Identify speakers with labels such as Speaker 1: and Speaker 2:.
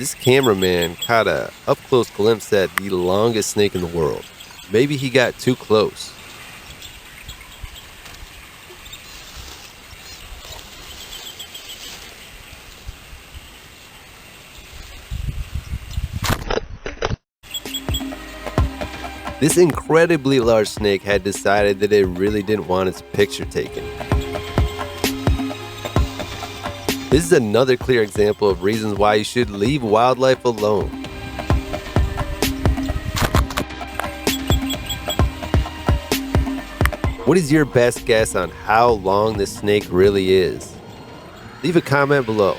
Speaker 1: This cameraman caught a up-close glimpse at the longest snake in the world. Maybe he got too close. This incredibly large snake had decided that it really didn't want its picture taken. This is another clear example of reasons why you should leave wildlife alone. What is your best guess on how long this snake really is? Leave a comment below.